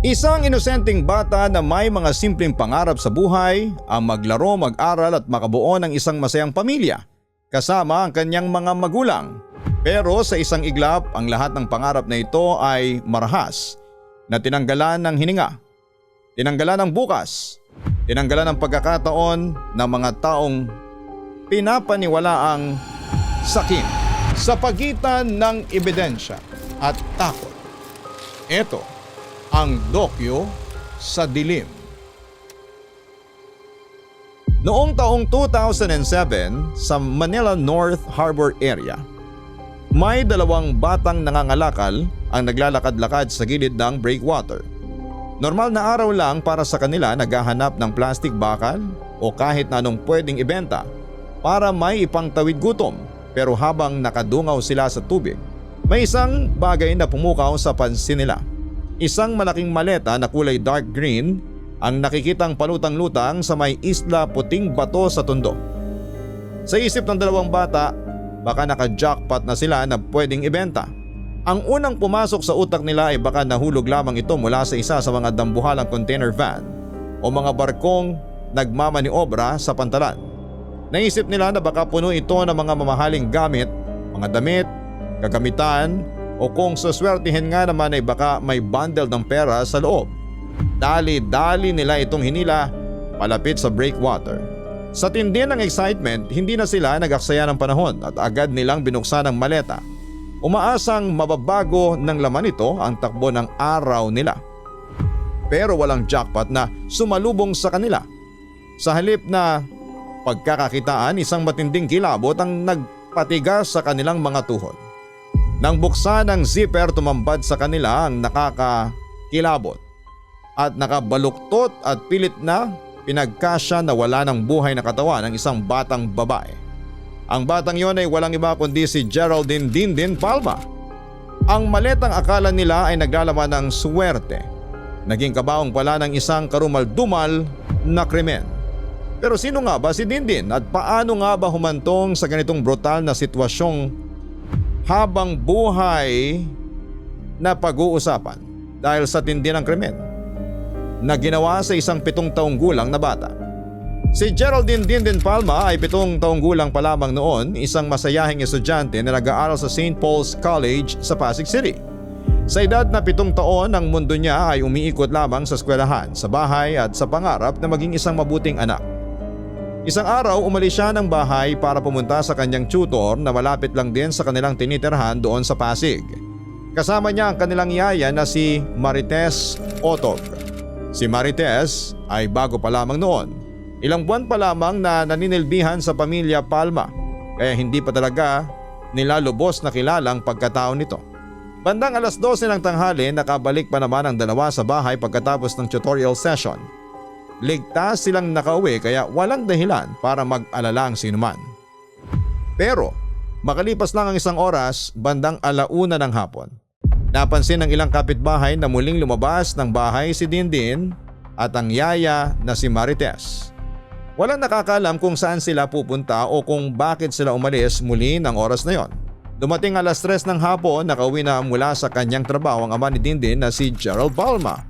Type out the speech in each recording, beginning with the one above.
Isang inosenteng bata na may mga simpleng pangarap sa buhay ang maglaro, mag-aral at makabuo ng isang masayang pamilya kasama ang kanyang mga magulang. Pero sa isang iglap, ang lahat ng pangarap na ito ay marahas na tinanggalan ng hininga, tinanggalan ng bukas, tinanggalan ng pagkakataon ng mga taong pinapaniwalaang sakim sa pagitan ng ebidensya at takot. Ito ang Dokyo sa Dilim. Noong taong 2007 sa Manila North Harbor area, may dalawang batang nangangalakal ang naglalakad-lakad sa gilid ng breakwater. Normal na araw lang para sa kanila, naghahanap ng plastic bakal o kahit na anong pwedeng ibenta para may ipangtawid gutom. Pero habang nakadungaw sila sa tubig, may isang bagay na pumukaw sa pansin nila. Isang malaking maleta na kulay dark green ang nakikitang palutang-lutang sa may isla, puting bato sa tundo. Sa isip ng dalawang bata, baka naka-jackpot na sila na pwedeng ibenta. Ang unang pumasok sa utak nila ay baka nahulog lamang ito mula sa isa sa mga dambuhalang container van o mga barkong nagmamaniobra sa pantalan. Naisip nila na baka puno ito ng mga mamahaling gamit, mga damit, kagamitan o kung saswertihin nga naman ay baka may bundle ng pera sa loob. Dali-dali nila itong hinila palapit sa breakwater. Sa tindi ng excitement, hindi na sila nag-aksaya ng panahon at agad nilang binuksan ang maleta. Umaasang mababago ng laman ito ang takbo ng araw nila. Pero walang jackpot na sumalubong sa kanila. Sa halip na pagkakakitaan, isang matinding kilabot ang nagpatigas sa kanilang mga tuhod. Nang buksan ang zipper, tumambad sa kanila ang nakakakilabot at nakabaluktot at pilit na pinagkasya na wala ng buhay na katawan ng isang batang babae. Ang batang yon ay walang iba kundi si Geraldine Dindin Palma. Ang maletang akala nila ay naglalaman ng swerte. Naging kabaong pala ng isang karumal-dumal na krimen. Pero sino nga ba si Dindin at paano nga ba humantong sa ganitong brutal na sitwasyong habang buhay na pag-uusapan dahil sa tindi ng krimen na ginawa sa isang 7 taong gulang na bata? Si Geraldine Dindin Palma ay 7 taong gulang pa lamang noon, isang masayahing estudyante na nag-aaral sa St. Paul's College sa Pasig City. Sa edad na 7 taon, ang mundo niya ay umiikot lamang sa eskwelahan, sa bahay at sa pangarap na maging isang mabuting anak. Isang araw, umalis siya ng bahay para pumunta sa kanyang tutor na malapit lang din sa kanilang tinitirhan doon sa Pasig. Kasama niya ang kanilang yaya na si Marites Otog. Si Marites ay bago pa lamang noon. Ilang buwan pa lamang na naninilbihan sa pamilya Palma, kaya hindi pa talaga nila lubos na kilalang pagkatao nito. Bandang 12:00 ng tanghali, nakabalik pa naman ang dalawa sa bahay pagkatapos ng tutorial session. Ligtas silang nakauwi kaya walang dahilan para mag-alala ang sinuman. Pero makalipas lang ang isang oras, bandang 1:00 ng hapon, napansin ng ilang kapitbahay na muling lumabas ng bahay si Dindin at ang yaya na si Marites. Walang nakakaalam kung saan sila pupunta o kung bakit sila umalis muli ng oras na yon. Dumating 3:00 ng hapon, nakauwi na mula sa kanyang trabaho ang ama ni Dindin na si Gerald Palma.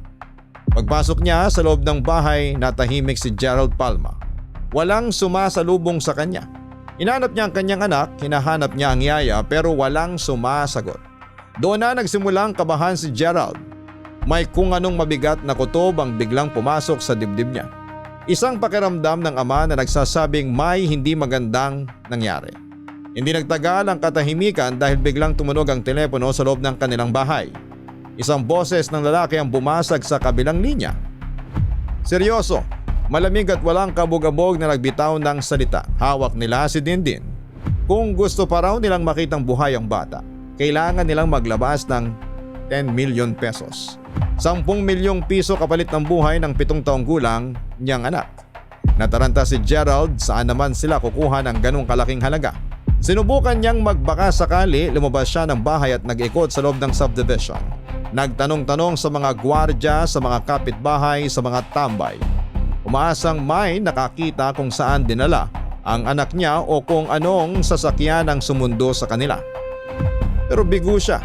Pagpasok niya sa loob ng bahay, natahimik si Gerald Palma. Walang sumasalubong sa kanya. Hinanap niya ang kanyang anak, hinahanap niya ang yaya pero walang sumasagot. Doon na nagsimulang kabahan si Gerald. May kung anong mabigat na kutob ang biglang pumasok sa dibdib niya. Isang pakiramdam ng ama na nagsasabing may hindi magandang nangyari. Hindi nagtagal ang katahimikan dahil biglang tumunog ang telepono sa loob ng kanilang bahay. Isang boses ng lalaki ang bumasag sa kabilang linya. Seryoso, malamig at walang kabog-abog na nagbitaw ng salita. Hawak nila si Dindin. Kung gusto pa raw nilang makitang buhay ang bata, kailangan nilang maglabas ng 10 million pesos. 10 milyong piso kapalit ng buhay ng 7 taong gulang niyang anak. Nataranta si Gerald saan naman sila kukuha ng ganong kalaking halaga. Sinubukan niyang magbaka sakali, lumabas siya ng bahay at nag-ikot sa loob ng subdivision. Nagtanong-tanong sa mga gwardya, sa mga kapitbahay, sa mga tambay. Umaasang may nakakita kung saan dinala ang anak niya o kung anong sasakyan ang sumundo sa kanila. Pero bigo siya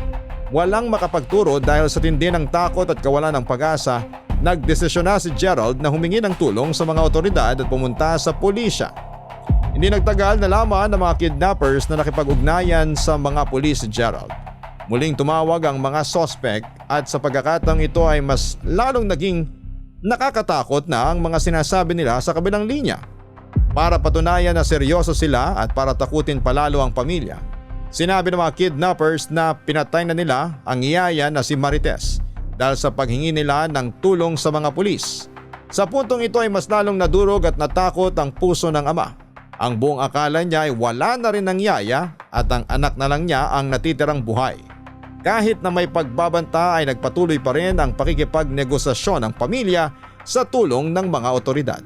Walang makapagturo dahil sa tindi ng takot at kawalan ng pag-asa, nagdesisyon na si Gerald na humingi ng tulong sa mga otoridad at pumunta sa pulisya. Hindi nagtagal nalaman ng mga kidnappers na nakipag-ugnayan sa mga pulis si Gerald. Muling tumawag ang mga suspect at sa pagkakataong ito ay mas lalong naging nakakatakot na ang mga sinasabi nila sa kabilang linya. Para patunayan na seryoso sila at para takutin palalo ang pamilya, sinabi ng mga kidnappers na pinatay na nila ang iyaya na si Marites dahil sa paghingi nila ng tulong sa mga pulis. Sa puntong ito ay mas lalong nadurog at natakot ang puso ng ama. Ang buong akala niya ay wala na rin ang yaya at ang anak na lang niya ang natitirang buhay. Kahit na may pagbabanta ay nagpatuloy pa rin ang pakikipagnegosasyon ng pamilya sa tulong ng mga otoridad.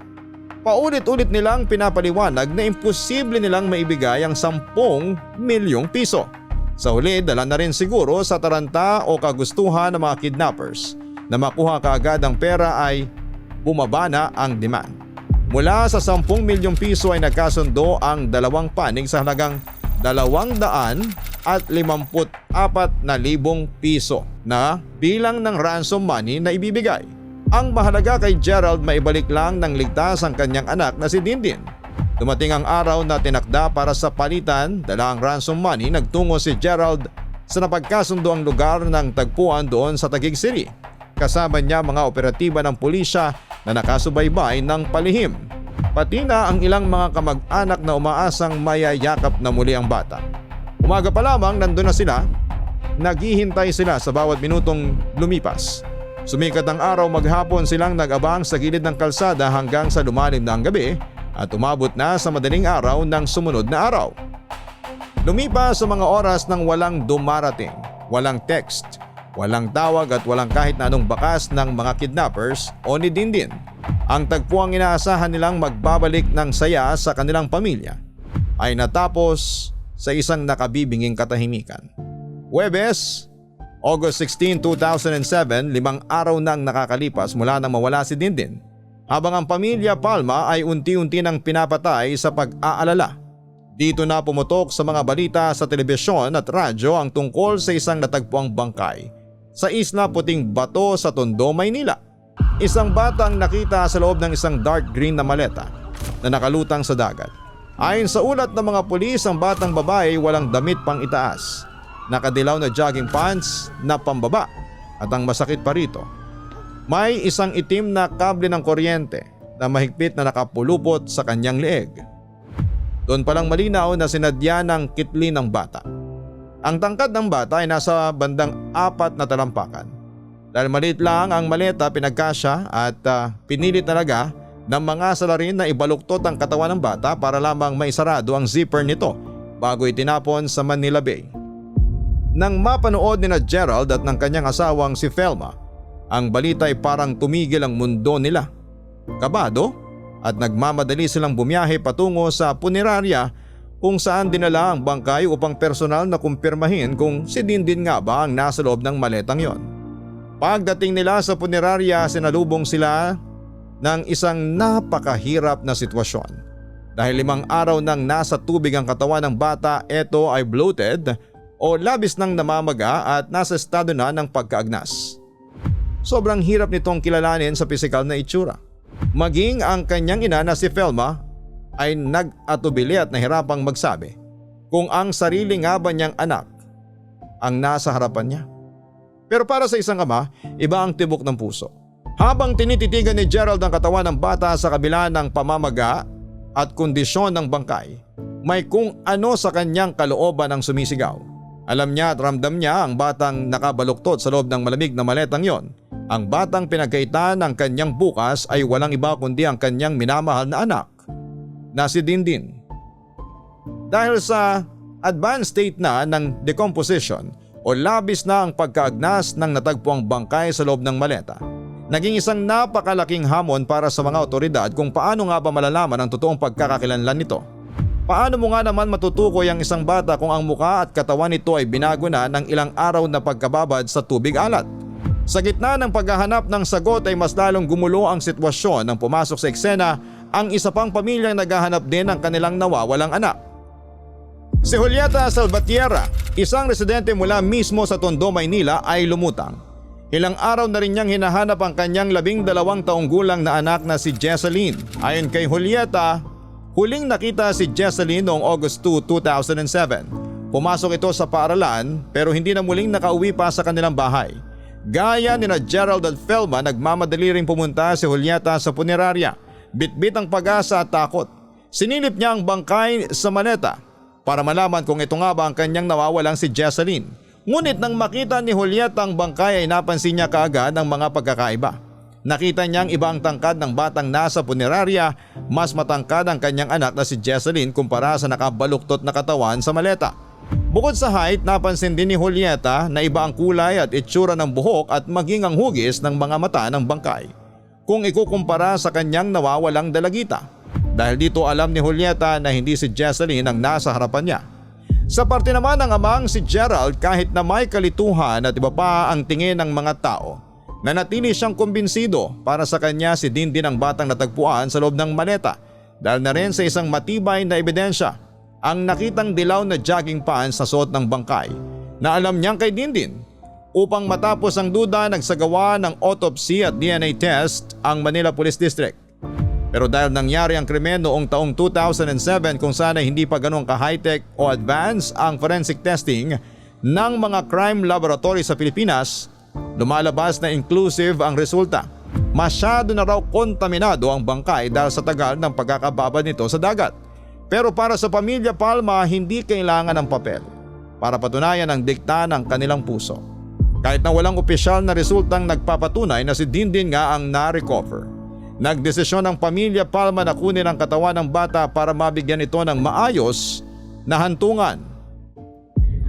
Paulit-ulit nilang pinapaliwanag na imposible nilang maibigay ang 10 milyong piso. Sa huli, dala na rin siguro sa taranta o kagustuhan ng mga kidnappers na makuha kaagad ang pera ay bumaba na ang demand. Mula sa 10 milyong piso ay nagkasundo ang dalawang panig sa halagang 254,000 piso na bilang ng ransom money na ibibigay. Ang mahalaga kay Gerald maibalik lang ng ligtas ang kanyang anak na si Dindin. Dumating ang araw na tinakda para sa palitan, dala ang ransom money, nagtungo si Gerald sa napagkasundo ang lugar ng tagpuan doon sa Taguig City. Kasama niya mga operatiba ng pulisya na nakasubaybay ng palihim. Pati na ang ilang mga kamag-anak na umaasang mayayakap na muli ang bata. Umaga pa lamang nandun na sila, naghihintay sila sa bawat minutong lumipas. Sumikat ang araw, maghapon silang nag-abang sa gilid ng kalsada hanggang sa lumalim na ang gabi at umabot na sa madaling araw ng sumunod na araw. Lumipas sa mga oras nang walang dumarating, walang text, walang tawag at walang kahit na anong bakas ng mga kidnappers o ni Dindin. Ang tagpuang inaasahan nilang magbabalik ng saya sa kanilang pamilya ay natapos sa isang nakabibinging katahimikan. Huwebes, August 16, 2007, 5 araw nang nakakalipas mula nang mawala si Dindin, habang ang pamilya Palma ay unti-unti nang pinapatay sa pag-aalala. Dito na pumutok sa mga balita sa telebisyon at radyo ang tungkol sa isang natagpuang bangkay sa Isla Puting Bato sa Tondo, Maynila. Isang batang nakita sa loob ng isang dark green na maleta na nakalutang sa dagat. Ayon sa ulat ng mga pulis, ang batang babae walang damit pang itaas, nakadilaw na jogging pants na pambaba at ang masakit pa rito, may isang itim na kable ng kuryente na mahigpit na nakapulupot sa kanyang leeg. Doon palang malinaw na sinadya ng kitli ng bata. Ang tangkad ng bata ay nasa bandang 4 na talampakan. Dahil maliit lang ang maleta, pinagkasya at pinilit talaga ng mga salarin na ibaluktot ang katawan ng bata para lamang maisarado ang zipper nito bago itinapon sa Manila Bay. Nang mapanood ni na Gerald at ng kanyang asawang si Felma, ang balita ay parang tumigil ang mundo nila. Kabado at nagmamadali silang bumiyahe patungo sa punerarya kung saan dinala ang bangkay upang personal na kumpirmahin kung si Dindin nga ba ang nasa loob ng maletang yon. Pagdating nila sa punerarya, sinalubong sila ng isang napakahirap na sitwasyon. Dahil 5 araw nang nasa tubig ang katawan ng bata, ito ay bloated o labis nang namamaga at nasa estado na ng pagkaagnas. Sobrang hirap nitong kilalanin sa pisikal na itsura. Maging ang kanyang ina na si Felma ay nag-atubili at nahirapang magsabi kung ang sarili nga ba niyang anak ang nasa harapan niya. Pero para sa isang ama, iba ang tibok ng puso. Habang tinititigan ni Gerald ang katawan ng bata sa kabila ng pamamaga at kondisyon ng bangkay, may kung ano sa kanyang kalooban ang sumisigaw. Alam niya at ramdam niya ang batang nakabaluktot sa loob ng malamig na maletang yon. Ang batang pinagkaitan ng kanyang bukas ay walang iba kundi ang kanyang minamahal na anak na si Dindin. Dahil sa advanced state na ng decomposition o labis na ang pagkaagnas ng natagpuang bangkay sa loob ng maleta, naging isang napakalaking hamon para sa mga otoridad kung paano nga ba malalaman ang totoong pagkakakilanlan nito. Paano mo nga naman matutukoy ang isang bata kung ang muka at katawan nito ay binago na ng ilang araw na pagkababad sa tubig alat? Sa gitna ng paghahanap ng sagot ay mas lalong gumulo ang sitwasyon nang pumasok sa eksena ang isa pang pamilyang naghahanap din ng kanilang nawawalang anak. Si Julieta Salvatierra, isang residente mula mismo sa Tondo, Maynila ay lumutang. Ilang araw na rin niyang hinahanap ang kanyang 12 taong gulang na anak na si Jesseline. Ayon kay Julieta, huling nakita si Jesseline noong August 2, 2007. Pumasok ito sa paaralan pero hindi na muling nakauwi pa sa kanilang bahay. Gaya ni Gerald at Felma, nagmamadali rin pumunta si Julieta sa punerarya. Bitbit ang pag-asa at takot. Sinilip niya ang bangkay sa maleta para malaman kung ito nga ba ang kanyang nawawalang si Jesseline. Ngunit nang makita ni Julieta ang bangkay ay napansin niya kaagad ang mga pagkakaiba. Nakita niyang iba ang tangkad ng batang nasa punerarya, mas matangkad ang kanyang anak na si Jesseline kumpara sa nakabaluktot na katawan sa maleta. Bukod sa height, napansin din ni Julieta na iba ang kulay at itsura ng buhok at maging ang hugis ng mga mata ng bangkay kung ikukumpara sa kanyang nawawalang dalagita. Dahil dito alam ni Julieta na hindi si Jesseline ang nasa harapan niya. Sa parte naman ng amang si Gerald, kahit na may kalituhan at iba pa ang tingin ng mga tao, nanatili siyang kumbinsido para sa kanya si Dindin ang batang natagpuan sa loob ng maleta dahil na rin sa isang matibay na ebidensya, ang nakitang dilaw na jogging pants na suot ng bangkay na alam niyang kay Dindin. Upang matapos ang duda, nagsagawa ng autopsy at DNA test ang Manila Police District. Pero dahil nangyari ang krimen noong taong 2007 kung sana hindi pa ganun ka-high-tech o advanced ang forensic testing ng mga crime laboratory sa Pilipinas, lumalabas na inclusive ang resulta. Masyado na raw kontaminado ang bangkay dahil sa tagal ng pagkakababad nito sa dagat. Pero para sa pamilya Palma, hindi kailangan ng papel para patunayan ang dikta ng kanilang puso. Kahit na walang opisyal na resultang nagpapatunay na si Dindin nga ang na-recover. Nagdesisyon ang pamilya Palma na kunin ang katawan ng bata para mabigyan ito ng maayos na hantungan.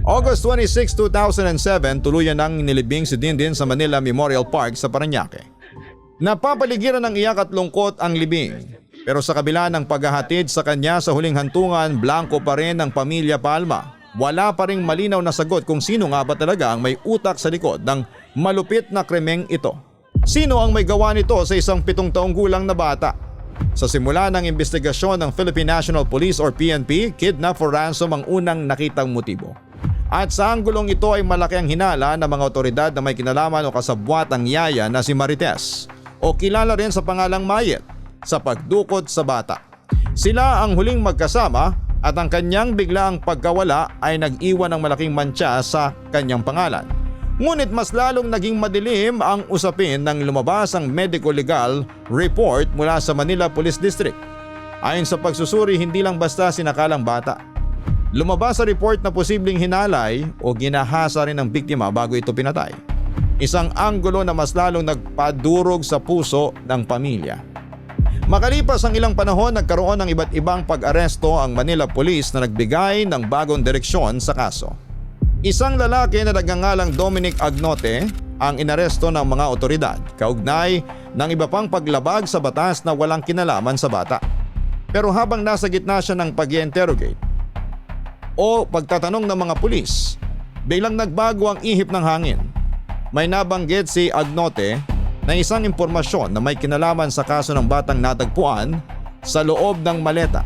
August 26, 2007, tuluyan nang nilibing si Dindin sa Manila Memorial Park sa Parañaque. Napapaligiran ng iyak at lungkot ang libing. Pero sa kabila ng paghahatid sa kanya sa huling hantungan, blanko pa rin ang pamilya Palma. Wala pa ring malinaw na sagot kung sino nga ba talaga ang may utak sa likod ng malupit na krimeng ito. Sino ang may gawa nito sa isang 7 taong gulang na bata? Sa simula ng investigasyon ng Philippine National Police or PNP, kidnap for ransom ang unang nakitang motibo. At sa anggulong ito ay malaki ang hinala ng mga otoridad na may kinalaman o kasabwat ang yaya na si Marites o kilala rin sa pangalang Mayet sa pagdukot sa bata. Sila ang huling magkasama at ang kanyang biglaang pagkawala ay nag-iwan ng malaking mantsa sa kanyang pangalan. Ngunit mas lalong naging madilim ang usapin nang lumabas ang medical legal report mula sa Manila Police District. Ayon sa pagsusuri, hindi lang basta sinakalang bata. Lumabas sa report na posibleng hinalay o ginahasa rin ng biktima bago ito pinatay. Isang anggulo na mas lalong nagpadurog sa puso ng pamilya. Makalipas ang ilang panahon, nagkaroon ng iba't ibang pag-aresto ang Manila Police na nagbigay ng bagong direksyon sa kaso. Isang lalaki na nagngangalang Dominic Agnote ang inaresto ng mga otoridad kaugnay ng iba pang paglabag sa batas na walang kinalaman sa bata. Pero habang nasa gitna siya ng pag-i-interrogate o pagtatanong ng mga pulis, biglang nagbago ang ihip ng hangin. May nabanggit si Agnote na isang impormasyon na may kinalaman sa kaso ng batang natagpuan sa loob ng maleta.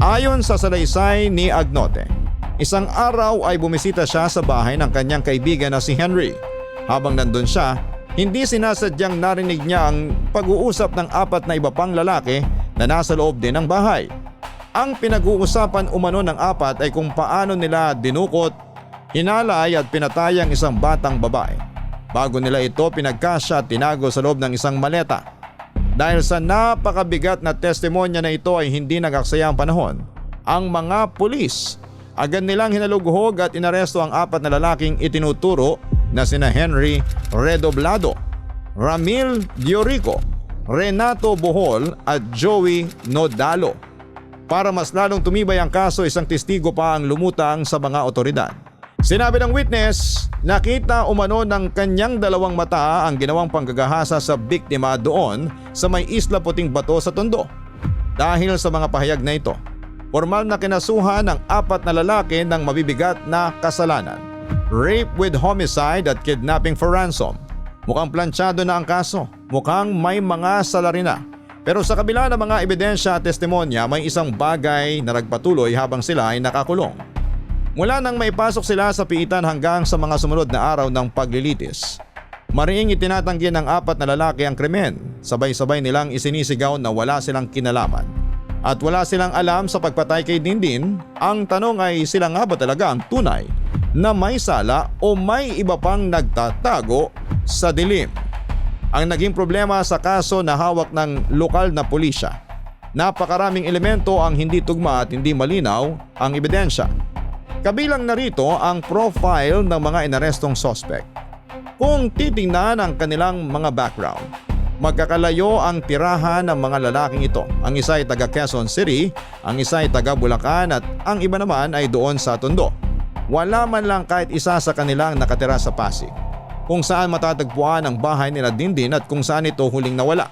Ayon sa salaysay ni Agnote, isang araw ay bumisita siya sa bahay ng kanyang kaibigan na si Henry. Habang nandun siya, hindi sinasadyang narinig niya ang pag-uusap ng 4 na iba pang lalaki na nasa loob din ng bahay. Ang pinag-uusapan umano ng 4 ay kung paano nila dinukot, hinalay at pinatay ang isang batang babae. Bago nila ito pinagkasya at tinago sa loob ng isang maleta. Dahil sa napakabigat na testimonya na ito ay hindi nagaksaya ang panahon, ang mga pulis agad nilang hinalughog at inaresto ang 4 na lalaking itinuturo na sina Henry Redoblado, Ramil Diorico, Renato Bohol at Joey Nodalo. Para mas lalong tumibay ang kaso, isang testigo pa ang lumutang sa mga otoridad. Sinabi ng witness, nakita umano ng kanyang 2 mata ang ginawang panggagahasa sa biktima doon sa may Isla Puting Bato sa Tondo. Dahil sa mga pahayag na ito, formal na kinasuhan ng 4 na lalaki ng mabibigat na kasalanan: rape with homicide at kidnapping for ransom. Mukhang planchado na ang kaso, mukhang may mga salarina. Pero sa kabila ng mga ebidensya at testimonya, may isang bagay na nagpatuloy habang sila ay nakakulong. Mula nang maipasok sila sa piitan hanggang sa mga sumunod na araw ng paglilitis, mariing itinatanggi ng 4 na lalaki ang krimen. Sabay-sabay nilang isinisigaw na wala silang kinalaman at wala silang alam sa pagpatay kay Dindin. Ang tanong ay sila nga ba talaga ang tunay na may sala o may iba pang nagtatago sa dilim? Ang naging problema sa kaso na hawak ng lokal na pulisya, napakaraming elemento ang hindi tugma at hindi malinaw ang ebidensya. Kabilang narito ang profile ng mga inarestong suspect. Kung titingnan ang kanilang mga background, magkakalayo ang tirahan ng mga lalaking ito. Ang isa ay taga Quezon City, ang isa ay taga Bulacan at ang iba naman ay doon sa Tondo. Wala man lang kahit isa sa kanilang nakatira sa Pasig, kung saan matatagpuan ang bahay nila Dindin at kung saan ito huling nawala.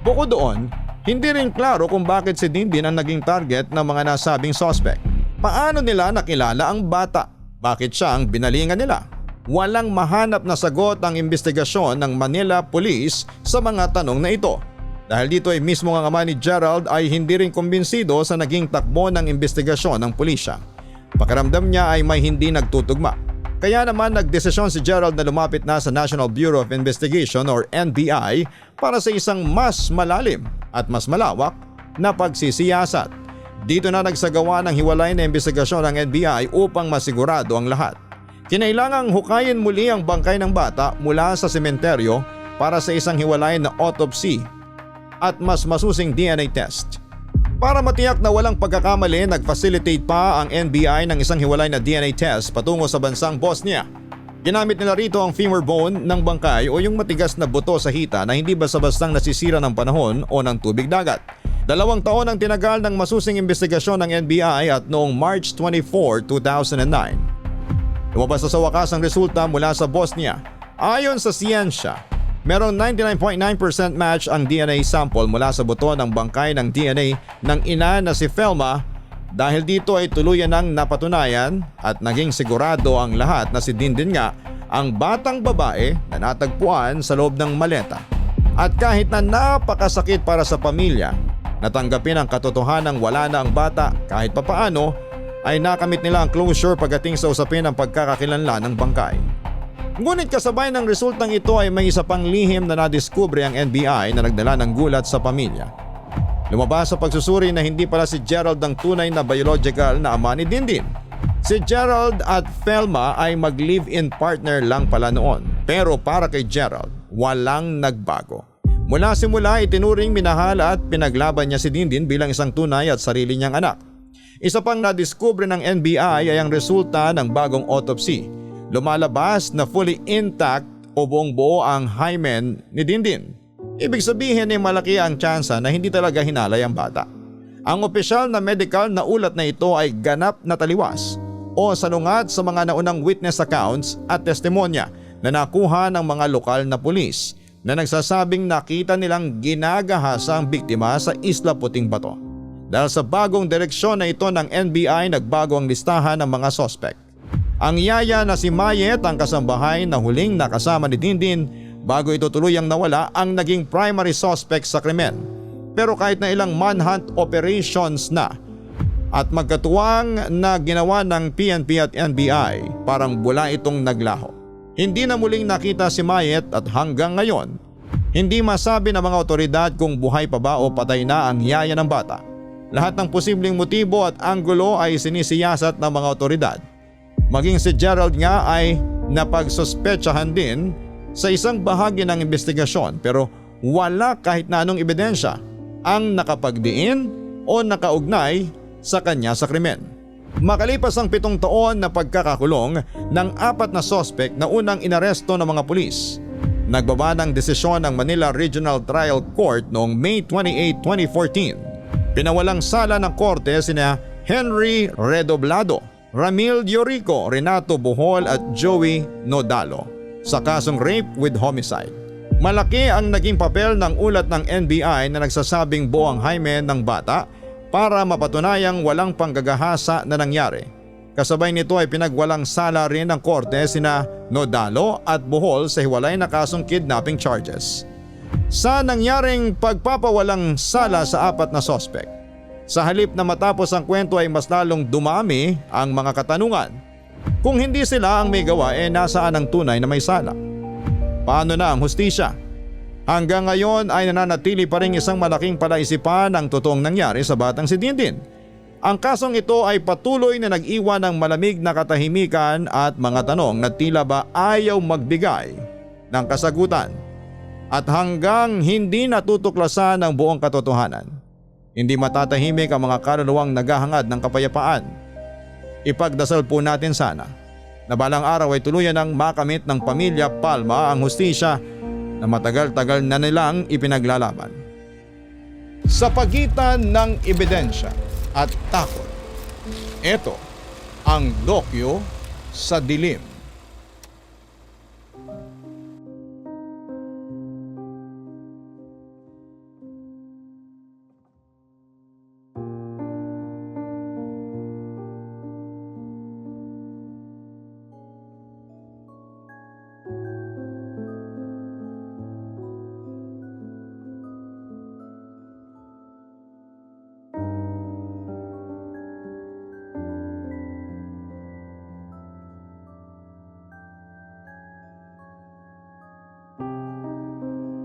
Bukod doon, hindi rin klaro kung bakit si Dindin ang naging target ng mga nasabing suspect. Paano nila nakilala ang bata? Bakit siya ang binalingan nila? Walang mahanap na sagot ang investigasyon ng Manila Police sa mga tanong na ito. Dahil dito ay mismo ang ama ni Gerald ay hindi rin kumbinsido sa naging takbo ng investigasyon ng pulisya. Pakiramdam niya ay may hindi nagtutugma. Kaya naman nagdesisyon si Gerald na lumapit na sa National Bureau of Investigation or NBI para sa isang mas malalim at mas malawak na pagsisiyasat. Dito na nagsagawa ng hiwalay na investigasyon ng NBI upang masigurado ang lahat. Kinailangang hukayin muli ang bangkay ng bata mula sa sementeryo para sa isang hiwalay na autopsy at mas masusing DNA test. Para matiyak na walang pagkakamali, nag-facilitate pa ang NBI ng isang hiwalay na DNA test patungo sa bansang Bosnia. Ginamit nila rito ang femur bone ng bangkay o yung matigas na buto sa hita na hindi basta-bastang nasisira ng panahon o ng tubig dagat. 2 taon ang tinagal ng masusing investigasyon ng NBI at noong March 24, 2009. Lumabas sa wakas ang resulta mula sa Bosnia. Ayon sa siyensya, merong 99.9% match ang DNA sample mula sa buto ng bangkay ng DNA ng ina na si Felma. Dahil dito ay tuluyan ng napatunayan at naging sigurado ang lahat na si Dindin nga ang batang babae na natagpuan sa loob ng maleta. At kahit na napakasakit para sa pamilya, natanggapin ang katotohanang wala na ang bata kahit papaano ay nakamit nila ang closure pagdating sa usapin ng pagkakakilanlan ng bangkay. Ngunit kasabay ng resultang ito ay may isa pang lihim na nadiskubre ang NBI na nagdala ng gulat sa pamilya. Lumabas sa pagsusuri na hindi pala si Gerald ang tunay na biological na ama ni Dindin. Si Gerald at Felma ay mag-live-in partner lang pala noon. Pero para kay Gerald, walang nagbago. Mula simula itinuring minahal at pinaglaban niya si Dindin bilang isang tunay at sarili niyang anak. Isa pang nadiskubre ng NBI ay ang resulta ng bagong autopsy. Lumalabas na fully intact o buong buo ang hymen ni Dindin. Ibig sabihin ay malaki ang tsansa na hindi talaga hinalay ang bata. Ang opisyal na medical na ulat na ito ay ganap na taliwas o salungat sa mga naunang witness accounts at testimonya na nakuha ng mga lokal na pulis na nagsasabing nakita nilang ginagahasa ang biktima sa Isla Puting Bato. Dahil sa bagong direksyon na ito ng NBI, nagbago ang listahan ng mga suspect. Ang yaya na si Mayet ang kasambahay na huling nakasama ni Dindin bago ito tuluyang nawala ang naging primary suspect sa krimen. Pero kahit na ilang manhunt operations na at magkatuwang na ginawa ng PNP at NBI, parang bula itong naglaho. Hindi na muling nakita si Mayet at hanggang ngayon, hindi masabi ng mga otoridad kung buhay pa ba o patay na ang yaya ng bata. Lahat ng posibleng motibo at anggulo ay sinisiyasat ng mga otoridad. Maging si Gerald nga ay napagsospetsahan din sa isang bahagi ng investigasyon pero wala kahit na anong ebidensya ang nakapagdiin o nakaugnay sa kanya sa krimen. Makalipas ang 7 taon na pagkakakulong ng 4 na suspect na unang inaresto ng mga pulis, nagbaba ng desisyon ng Manila Regional Trial Court noong May 28, 2014. Pinawalang sala ng korte sina Henry Redoblado, Ramil Diorico, Renato Bohol at Joey Nodalo sa kasong rape with homicide. Malaki ang naging papel ng ulat ng NBI na nagsasabing buo ang hymen ng bata para mapatunayang walang panggagahasa na nangyari. Kasabay nito ay pinagwalang sala rin ng korte sina Nodalo at Bohol sa hiwalay na kasong kidnapping charges. Sa nangyaring pagpapawalang sala sa 4 na suspect, Sa halip na matapos ang kwento ay mas lalong dumami ang mga katanungan. Kung hindi sila ang may gawa, nasaan ang tunay na may sala? Paano na ang hustisya? Hanggang ngayon ay nananatili pa rin isang malaking palaisipan ang totoong nangyari sa batang si Dindin. Ang kasong ito ay patuloy na nag-iwan ng malamig na katahimikan at mga tanong na tila ba ayaw magbigay ng kasagutan. At hanggang hindi natutuklasan ang buong katotohanan, hindi matatahimik ang mga kaluluwang naghahangad ng kapayapaan. Ipagdasal po natin sana na balang araw ay tuluyan ng makamit ng pamilya Palma ang hustisya na matagal-tagal na nilang ipinaglalaban. Sa pagitan ng ebidensya at takot, ito ang Dokyo sa Dilim.